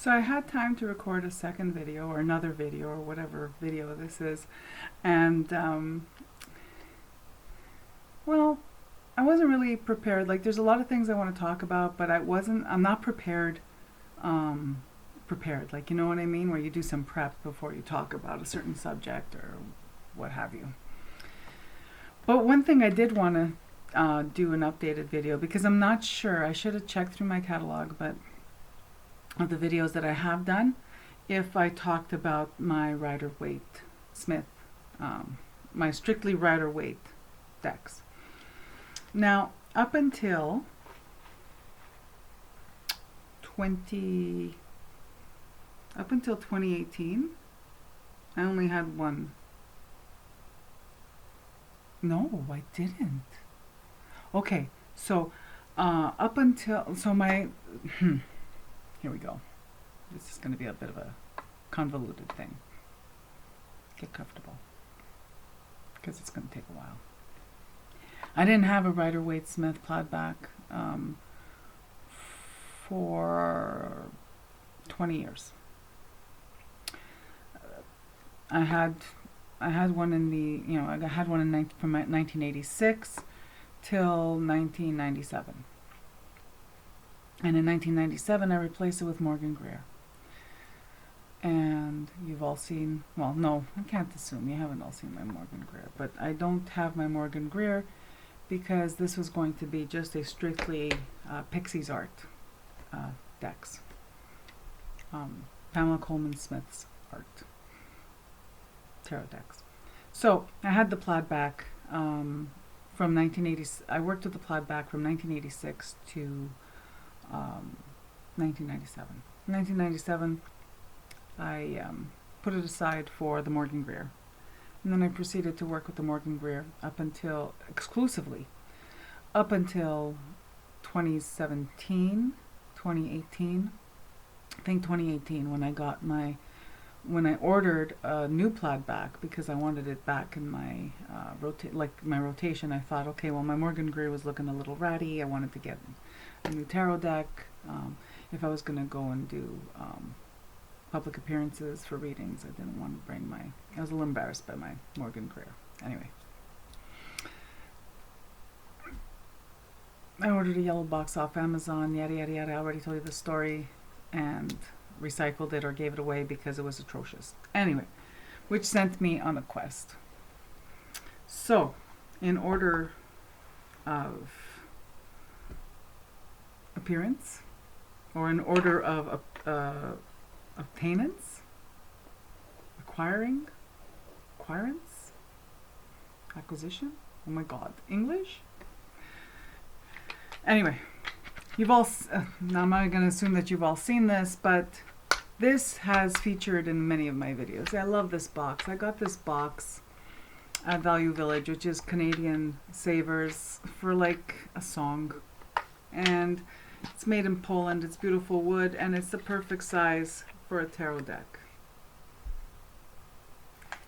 So I had time to record a second video or another video or whatever video this is, and well, I wasn't really prepared. Like, there's a lot of things I want to talk about, but I'm not prepared, like, you know what I mean, where you do some prep before you talk about a certain subject or what have you. But one thing I did want to do an updated video, because I'm not sure, I should have checked through my catalog, but of the videos that I have done, if I talked about my Rider-Waite Smith, my strictly Rider-Waite decks. Now, up until 2018, I only had one. No, I didn't. Okay, so up until, so my, here we go. This is going to be a bit of a convoluted thing. Get comfortable, because it's going to take a while. I didn't have a Rider-Waite Smith plaidback for 20 years. I had one in the, I had one from 1986 till 1997. And in 1997, I replaced it with Morgan Greer. And you've all seen, well, no, I can't assume you haven't all seen my Morgan Greer, but I don't have my Morgan Greer because this was going to be just a strictly Pixies art decks. Pamela Coleman Smith's art tarot decks. So I had the plaidback from 1980. I worked with the plaidback from 1986 to 1997. In 1997, I put it aside for the Morgan Greer. And then I proceeded to work with the Morgan Greer exclusively, up until 2017, 2018. I think 2018 when I ordered a new plaidback because I wanted it back in my rotation. I thought, okay, well, my Morgan Greer was looking a little ratty. I wanted to get a new tarot deck. If I was going to go and do public appearances for readings, I didn't want to bring I was a little embarrassed by my Morgan Greer. Anyway, I ordered a yellow box off Amazon, yada yada yada. I already told you the story, and recycled it or gave it away because it was atrocious. Anyway, which sent me on a quest. So, in order of appearance, or in order of obtainance, acquisition, oh my god, English? Anyway, you've all, now I'm not going to assume that you've all seen this, but this has featured in many of my videos. I love this box. I got this box at Value Village, which is Canadian Savers, for like a song. And it's made in Poland, it's beautiful wood, and it's the perfect size for a tarot deck.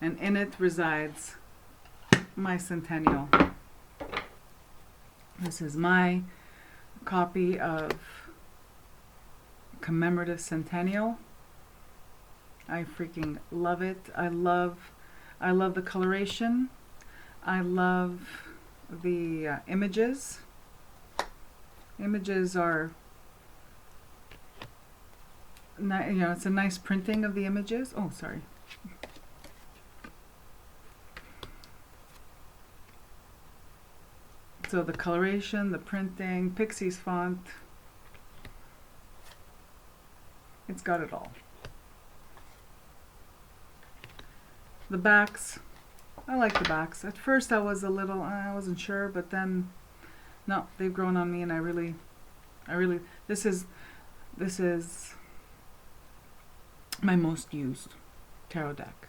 And in it resides my Centennial. This is my copy of commemorative Centennial. I freaking love it. I love the coloration. I love the images. Images are, it's a nice printing of the images. Oh, sorry. So the coloration, the printing, Pixies font, it's got it all. The backs, I like the backs. At first I was I wasn't sure, but then, no, they've grown on me, and I really, this is my most used tarot deck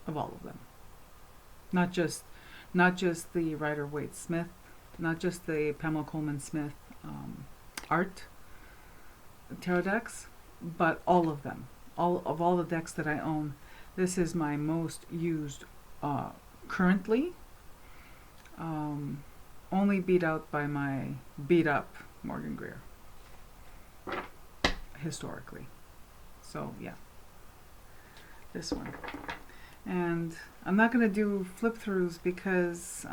of all of them. Not just the Rider-Waite Smith, not just the Pamela Coleman Smith art tarot decks, but all of them. All the decks that I own, this is my most used currently. Only beat out by my beat up Morgan Greer. I historically. So yeah, this one. And I'm not going to do flip throughs because,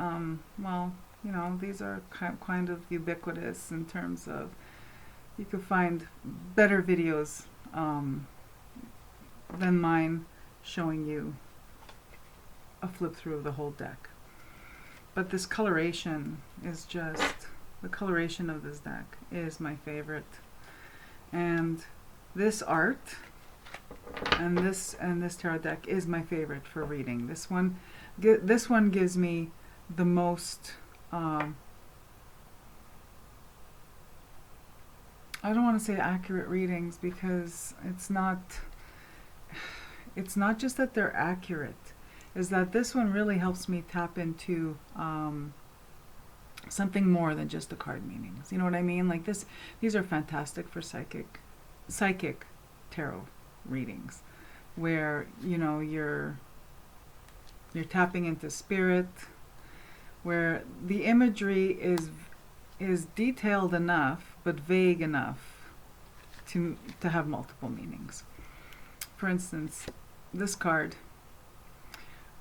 well, you know, these are kind of ubiquitous in terms of you could find better videos than mine showing you a flip through of the whole deck. But this coloration is just, the coloration of this deck is my favorite. And this art and this tarot deck is my favorite for reading. This one gives me the most I don't want to say accurate readings, because it's not just that they're accurate, is that this one really helps me tap into something more than just the card meanings. You know what I mean? Like these are fantastic for psychic tarot readings, where, you know, you're tapping into spirit, where the imagery is detailed enough but vague enough to have multiple meanings. For instance, this card,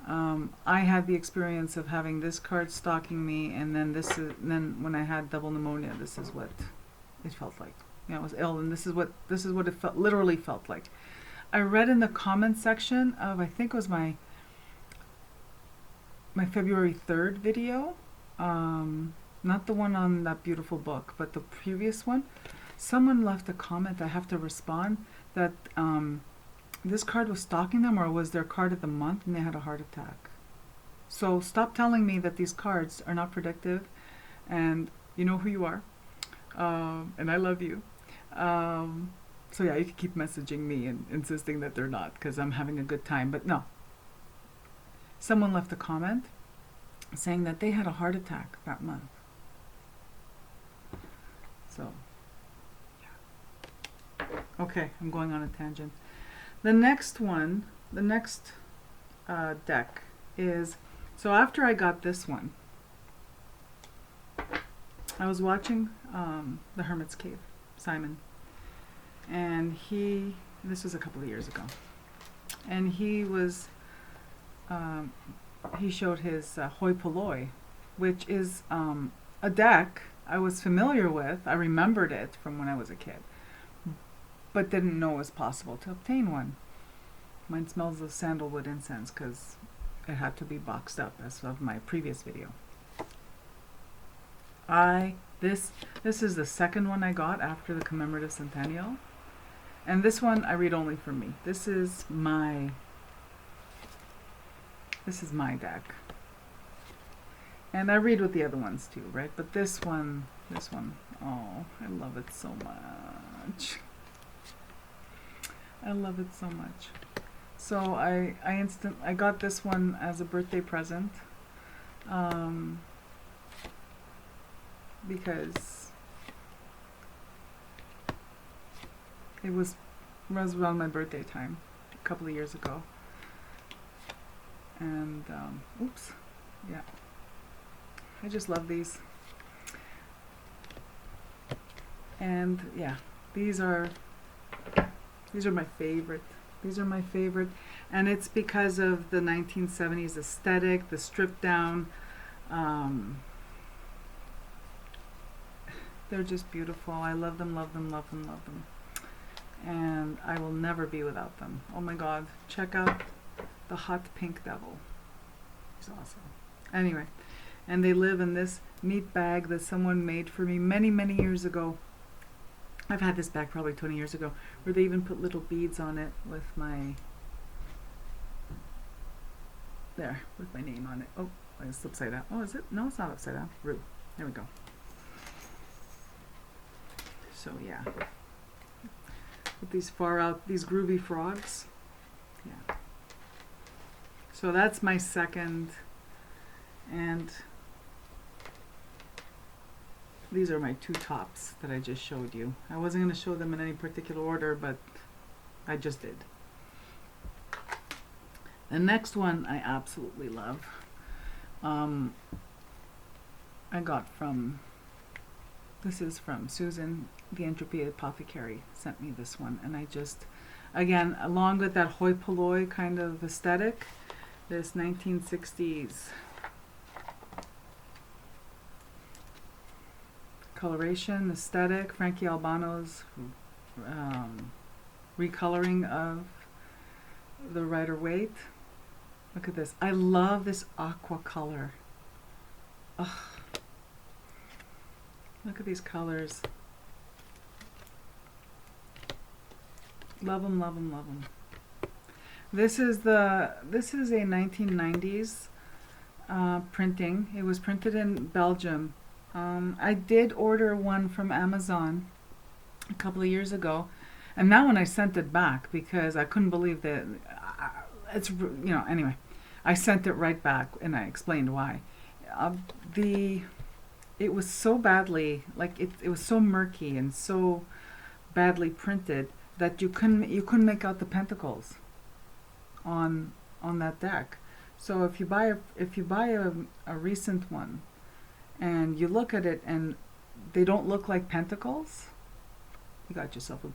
I had the experience of having this card stalking me, and then when I had double pneumonia, this is what it felt like. You know, I was ill, and this is what it literally felt like. I read in the comment section of, I think it was my February 3rd video, not the one on that beautiful book, but the previous one. Someone left a comment, I have to respond, that this card was stalking them, or was their card of the month, and they had a heart attack. So stop telling me that these cards are not predictive, and you know who you are, and I love you. So yeah, you can keep messaging me and insisting that they're not, because I'm having a good time. But no. Someone left a comment saying that they had a heart attack that month. So, yeah. Okay, I'm going on a tangent. The next one, the next deck is, so after I got this one, I was watching The Hermit's Cave, Simon. And this was a couple of years ago, and he showed his HoiPolloi, which is a deck I was familiar with. I remembered it from when I was a kid, but didn't know it was possible to obtain one. Mine smells of sandalwood incense because it had to be boxed up as of my previous video. This is the second one I got after the commemorative Centennial. And this one I read only for me. This is my deck. And I read with the other ones too, right? But this one, oh, I love it so much. I love it so much. So I got this one as a birthday present, because it was around my birthday time a couple of years ago. And oops, yeah, I just love these. And yeah, these are my favorite. These are my favorite, and it's because of the 1970s aesthetic, the stripped down. They're just beautiful. I love them, love them, love them, love them. And I will never be without them. Oh my God, check out the Hot Pink Devil. He's awesome. Anyway, and they live in this neat bag that someone made for me many, many years ago. I've had this bag probably 20 years ago, where they even put little beads on it with my name on it. Oh, it's upside down. Oh, is it? No, it's not upside down. Rude. There we go. So yeah, with these these groovy frogs. Yeah. So that's my second, and these are my two tops that I just showed you. I wasn't going to show them in any particular order, but I just did. The next one I absolutely love. I got from This is from Susan, the Entropy Apothecary, sent me this one. And I just, again, along with that HoiPolloi kind of aesthetic, this 1960s coloration, aesthetic, Frankie Albano's recoloring of the Rider Waite. Look at this. I love this aqua color. Ugh. Look at these colors. Love them, love them, love them. This is a 1990s printing. It was printed in Belgium. I did order one from Amazon a couple of years ago, and that one I sent it back because I couldn't believe that it's, you know, anyway, I sent it right back and I explained why. It was so badly, like it was so murky and so badly printed that you couldn't make out the pentacles on that deck. So if you buy a recent one and you look at it and they don't look like pentacles, you got yourself a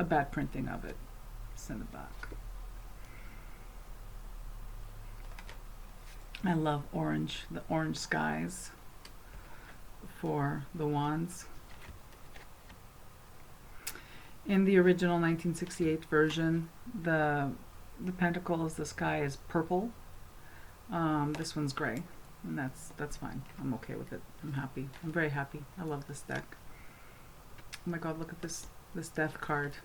bad printing of it. Send it back. I love orange, the orange skies for the wands. In the original 1968 version, the pentacles, the sky is purple. This one's gray, and that's fine. I'm okay with it. I'm happy. I'm very happy. I love this deck. Oh my God, look at this death card.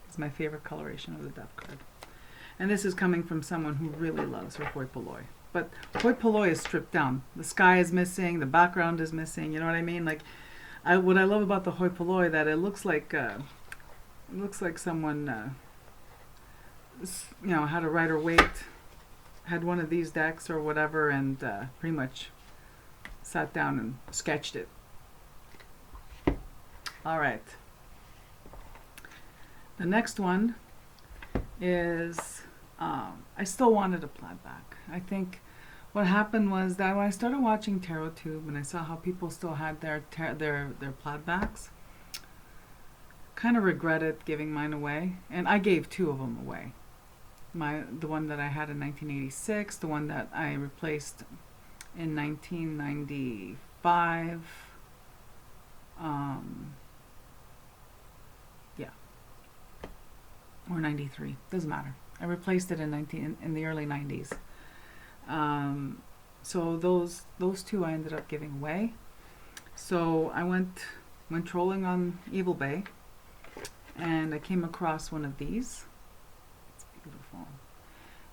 It's my favorite coloration of the death card. And this is coming from someone who really loves her HoiPolloi. But HoiPolloi is stripped down. The sky is missing. The background is missing. You know what I mean? Like, what I love about the HoiPolloi that it looks like someone, you know, had a Rider Waite, had one of these decks or whatever, and pretty much sat down and sketched it. All right. The next one is, I still wanted a plaid back. I think what happened was that when I started watching TarotTube and I saw how people still had their plaid backs, kind of regretted giving mine away, and I gave 2 of them away. The one that I had in 1986, the one that I replaced in 1995. Yeah, or 93, doesn't matter. I replaced it in the early 90s. So those 2 I ended up giving away. So I went trolling on Evil Bay, and I came across one of these. It's beautiful.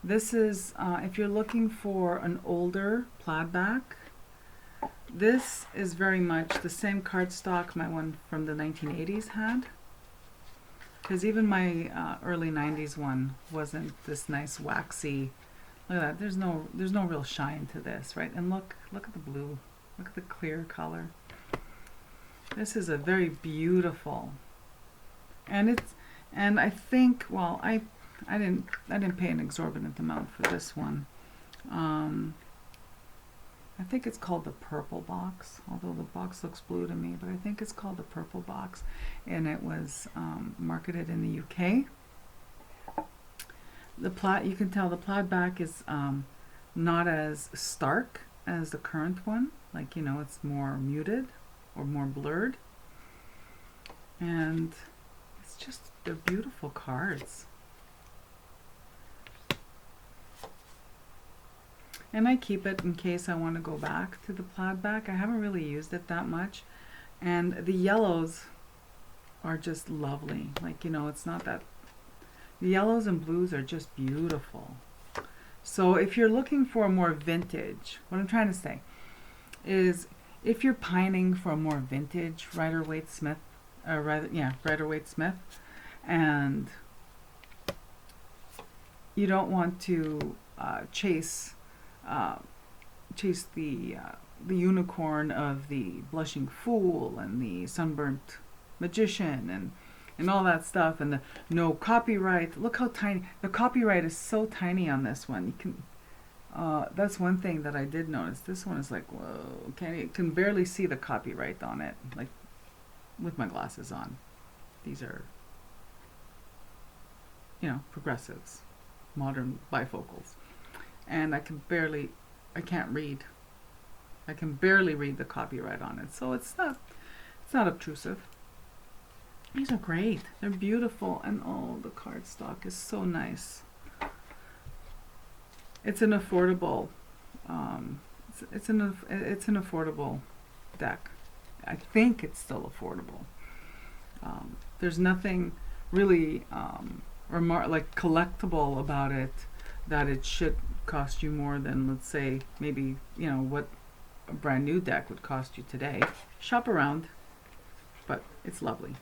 This is, if you're looking for an older plaid back, this is very much the same cardstock my one from the 1980s had. Because even my early 90s one wasn't this nice waxy. Look at that. There's no real shine to this, right? And look at the blue. Look at the clear color. This is a very beautiful. And I think, well, I didn't pay an exorbitant amount for this one. I think it's called the purple box, although the box looks blue to me, but I think it's called the purple box, and it was marketed in the UK. You can tell the plaid back is not as stark as the current one, like, you know, it's more muted or more blurred, and it's just, they're beautiful cards. And I keep it in case I want to go back to the plaid back. I haven't really used it that much. And the yellows are just lovely. Like, you know, it's not that... The yellows and blues are just beautiful. So if you're looking for more vintage, what I'm trying to say is if you're pining for a more vintage Rider Waite Smith, Rider Waite Smith, and you don't want to chase the unicorn of the Blushing Fool and the Sunburnt Magician and all that stuff, and the no copyright. Look how tiny the copyright is. So tiny on this one. That's one thing that I did notice. This one is like, whoa, can barely see the copyright on it, like with my glasses on. These are, you know, progressives, modern bifocals. And I can't read. I can barely read the copyright on it. So it's not obtrusive. These are great. They're beautiful, and oh, the cardstock is so nice. It's an affordable, it's an affordable deck. I think it's still affordable. There's nothing really like collectible about it that it should cost you more than, let's say, maybe, you know, what a brand new deck would cost you today. Shop around, but it's lovely.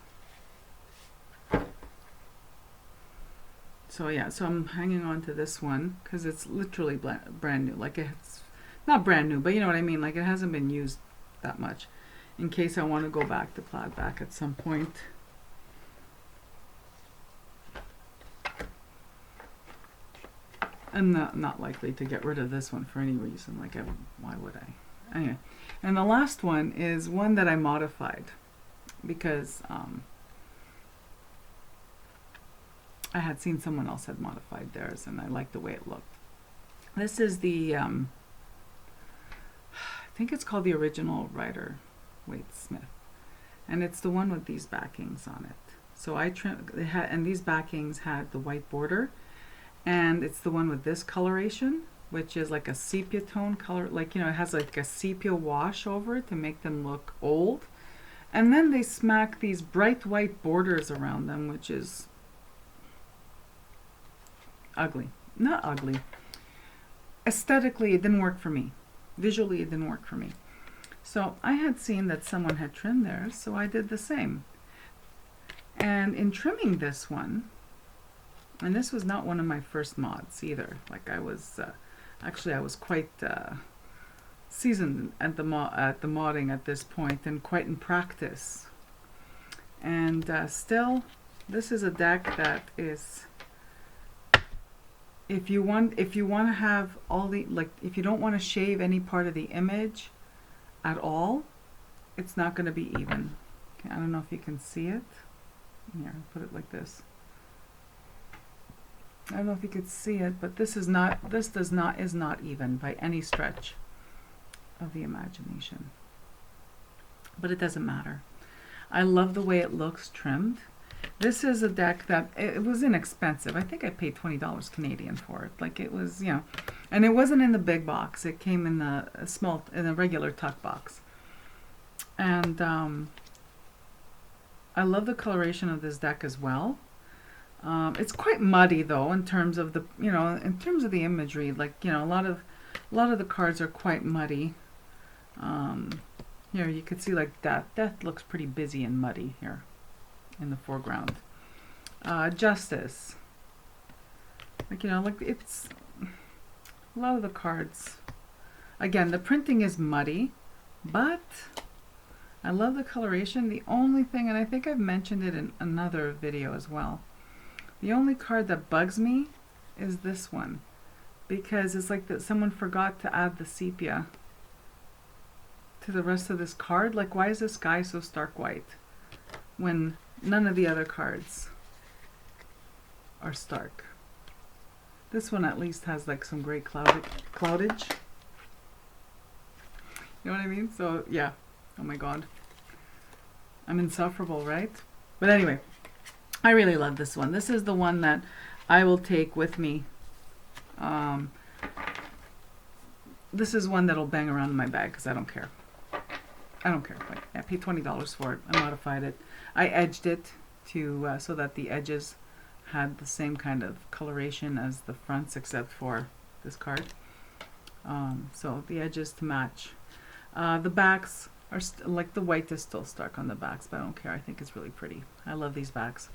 So yeah, so I'm hanging on to this one because it's literally brand new. Like, it's not brand new, but you know what I mean. Like, it hasn't been used that much, in case I want to go back to plaid back at some point. I'm not likely to get rid of this one for any reason. Like, why would I? Anyway, and the last one is one that I modified because I had seen someone else had modified theirs, and I liked the way it looked. This is the, I think it's called the original Rider Waite Smith, and it's the one with these backings on it. So I trimmed, and these backings had the white border, and it's the one with this coloration, which is like a sepia tone color, like, you know, it has like a sepia wash over it to make them look old. And then they smack these bright white borders around them, which is ugly. Not ugly. Aesthetically, it didn't work for me. Visually, it didn't work for me. So I had seen that someone had trimmed theirs, so I did the same. And in trimming this one, and this was not one of my first mods either. Like, I was actually I was quite seasoned at the modding at this point, and quite in practice. And still, this is a deck that is, if you want to have all the, like, if you don't want to shave any part of the image at all, it's not going to be even. Okay, I don't know if you can see it. Here, I'll put it like this. I don't know if you could see it, but this is not even by any stretch of the imagination. But it doesn't matter. I love the way it looks trimmed. This is a deck that, it was inexpensive. I think I paid $20 Canadian for it. Like, it was, you know, and it wasn't in the big box. It came in the in a regular tuck box. And I love the coloration of this deck as well. It's quite muddy though, in terms of the, you know, in terms of the imagery. Like, you know, a lot of the cards are quite muddy. Here you could see, like, Death looks pretty busy and muddy here in the foreground. Justice, like, you know, like, it's a lot of the cards. Again, the printing is muddy, but I love the coloration. The only thing, and I think I've mentioned it in another video as well, the only card that bugs me is this one, because it's like that someone forgot to add the sepia to the rest of this card. Like, why is this guy so stark white when none of the other cards are stark? This one at least has like some great cloudage. You know what I mean? So yeah, oh my god, I'm insufferable, right? But anyway, I really love this one. This is the one that I will take with me. This is one that'll bang around in my bag because I don't care. I don't care. Like, I paid $20 for it. I modified it. I edged it to so that the edges had the same kind of coloration as the fronts, except for this card. So the edges to match. The backs are like, the white is still stark on the backs, but I don't care. I think it's really pretty. I love these backs.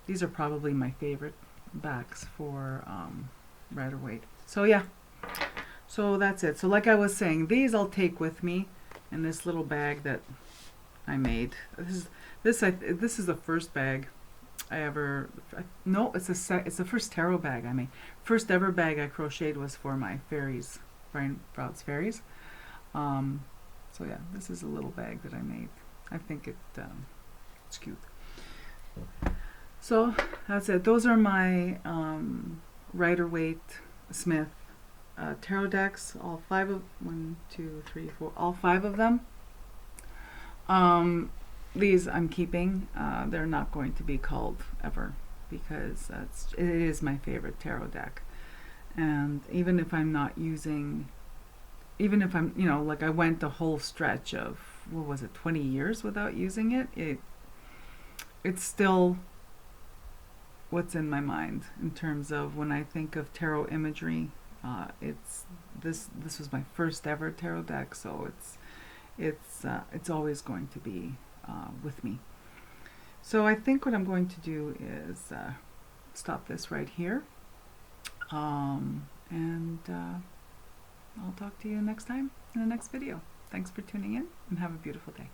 These are probably my favorite backs for Rider Waite. So yeah, so that's it. So like I was saying, these I'll take with me in this little bag that I made. This is the first bag no, it's the first tarot bag I made. First ever bag I crocheted was for my fairies, Brian Proud's fairies. So yeah, this is a little bag that I made. I think it's cute. So that's it. Those are my Rider-Waite Smith tarot decks. All 5 of all 5 of them. These I'm keeping. They're not going to be culled ever because it is my favorite tarot deck. And even if I'm not using, even if I'm, like I went the whole stretch of, 20 years without using it, it's still what's in my mind in terms of when I think of tarot imagery. This was my first ever tarot deck, so it's always going to be with me. So I think what I'm going to do is stop this right here, and I'll talk to you next time in the next video. Thanks for tuning in, and have a beautiful day.